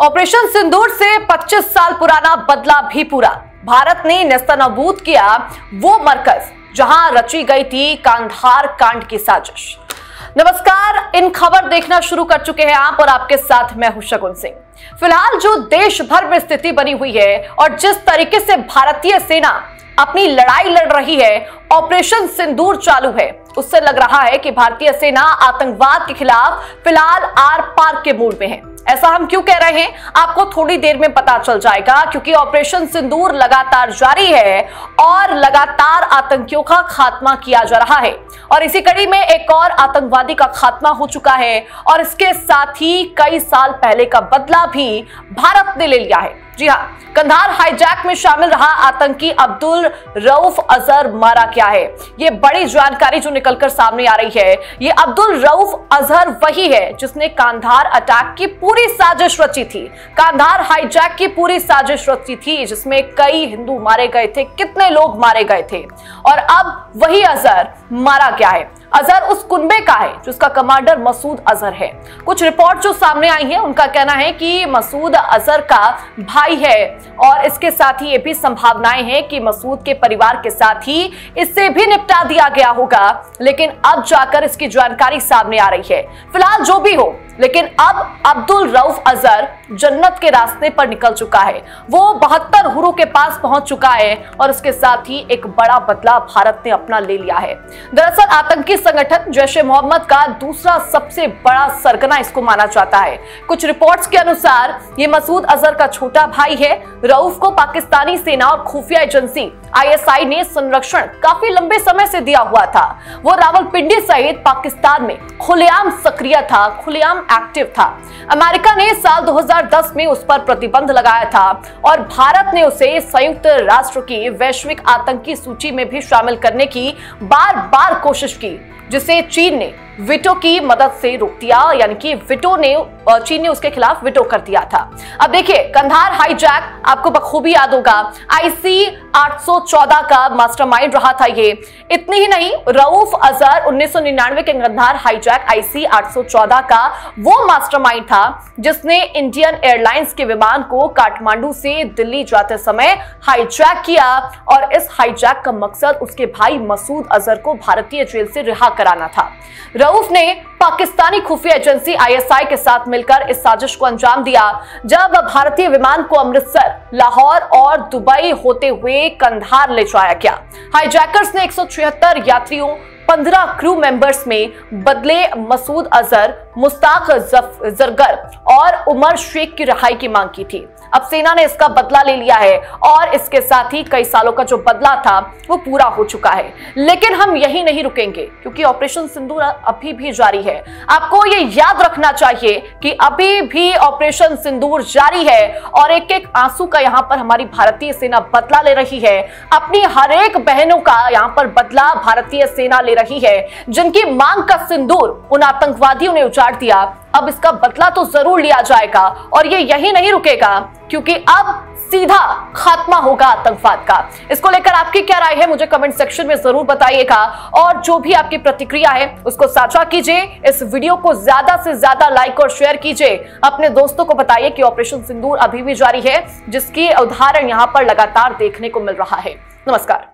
Operation सिंदूर से 25 साल पुराना बदला भी पूरा। भारत ने नेस्तनाबूद किया वो मरकज जहां रची गई थी कांधार कांड की साजिश। नमस्कार, इन खबर देखना शुरू कर चुके हैं आप और आपके साथ मैं हूं शगुन सिंह। फिलहाल जो देश भर में स्थिति बनी हुई है और जिस तरीके से भारतीय सेना अपनी लड़ाई लड़ रही है, ऑपरेशन सिंदूर चालू है, उससे लग रहा है कि भारतीय सेना आतंकवाद के खिलाफ फिलहाल आर पार के मूड में है। ऐसा हम क्यों कह रहे हैं, आपको थोड़ी देर में पता चल जाएगा, क्योंकि ऑपरेशन सिंदूर लगातार जारी है और लगातार आतंकियों का खात्मा किया जा रहा है। और इसी कड़ी में एक और आतंकवादी का खात्मा हो चुका है और इसके साथ ही कई साल पहले का बदला भी भारत ने ले लिया है। जी हां, कंधार हाईजैक में शामिल रहा आतंकी अब्दुल रऊफ अजहर मारा गया है। ये बड़ी जानकारी जो निकलकर सामने आ रही है। ये अब्दुल रऊफ अजहर वही है जिसने कांधार अटैक की पूरी साजिश रची थी, कांधार हाईजैक की पूरी साजिश रची थी, जिसमें कई हिंदू मारे गए थे, कितने लोग मारे गए थे। और अब वही अजहर मारा गया है। अजहर उस कुनबे का है जिसका कमांडर मसूद अजहर है। कुछ रिपोर्ट जो सामने आई हैं, उनका कहना है कि मसूद अजहर का भाई है और इसके साथ ही ये भी संभावनाएं हैं कि मसूद के परिवार के साथ ही इससे भी निपटा दिया गया होगा। लेकिन अब जाकर इसकी जानकारी सामने आ रही है। फिलहाल जो भी हो, लेकिन अब अब्दुल रऊफ अजहर जन्नत के रास्ते पर निकल चुका है। वो 72 हुरों के पास पहुंच चुका है और इसके साथ ही एक बड़ा बदला भारत ने अपना ले लिया है। दरअसल आतंकी संगठन जैश-ए-मोहम्मद का दूसरा सबसे बड़ा सरगना इसको माना जाता है। कुछ रिपोर्ट्स के अनुसार ये मसूद अजहर का छोटा भाई है। रऊफ को पाकिस्तानी सेना और खुफिया एजेंसी ISI ने संरक्षण काफी लंबे समय से दिया हुआ था। वो रावलपिंडी सहित पाकिस्तान में खुलेआम सक्रिय था, खुलेआम एक्टिव था। अमेरिका ने साल 2010 में उस पर प्रतिबंध लगाया था और भारत ने उसे संयुक्त राष्ट्र की वैश्विक आतंकी सूची में भी शामिल करने की बार बार कोशिश की, जिसे चीन ने वीटो की मदद से रोक दिया, यानी कि चीन ने उसके खिलाफ वीटो कर दिया था। अब देखिए, कंधार हाईजैक आपको बखूबी याद होगा, IC 814 का मास्टरमाइंड रहा था ये। इतनी ही नहीं, रऊफ अजहर 1999 के कंधार हाईजैक IC 814 का वो मास्टरमाइंड था जिसने इंडियन एयरलाइंस के विमान को काठमांडू से दिल्ली जाते समय हाईजैक किया और इस हाईजैक का मकसद उसके भाई मसूद अजहर को भारतीय जेल से रिहा कराना था। रऊफ ने पाकिस्तानी खुफिया एजेंसी ISI के साथ मिलकर इस साजिश को अंजाम दिया। जब भारतीय विमान को अमृतसर, लाहौर और दुबई होते हुए कंधार ले जाया गया, हाईजैकर्स ने 176 यात्रियों, 15 क्रू मेंबर्स में बदले मसूद अजहर, मुस्ताक जरगर और उमर शेख की रिहाई की मांग की थी। अब सेना ने इसका बदला ले लिया है और इसके साथ ही कई सालों का जो बदला था वो पूरा हो चुका है। लेकिन हम यही नहीं रुकेंगे, क्योंकि ऑपरेशन सिंदूर अभी भी जारी है। आपको ये याद रखना चाहिए कि अभी भी ऑपरेशन सिंदूर जारी है और एक एक आंसू का यहाँ पर हमारी भारतीय सेना बदला ले रही है। अपनी हर एक बहनों का यहाँ पर बदला भारतीय सेना ले रही है, जिनकी मांग का सिंदूर उन आतंकवादियों ने उजाड़ दिया। अब इसका बदला तो जरूर लिया जाएगा और ये यही नहीं रुकेगा, क्योंकि अब सीधा खात्मा होगा आतंकवाद का। इसको लेकर आपकी क्या राय है, मुझे कमेंट सेक्शन में जरूर बताइएगा और जो भी आपकी प्रतिक्रिया है उसको साझा कीजिए। इस वीडियो को ज्यादा से ज्यादा लाइक और शेयर कीजिए। अपने दोस्तों को बताइए कि ऑपरेशन सिंदूर अभी भी जारी है, जिसकी उदाहरण यहाँ पर लगातार देखने को मिल रहा है। नमस्कार।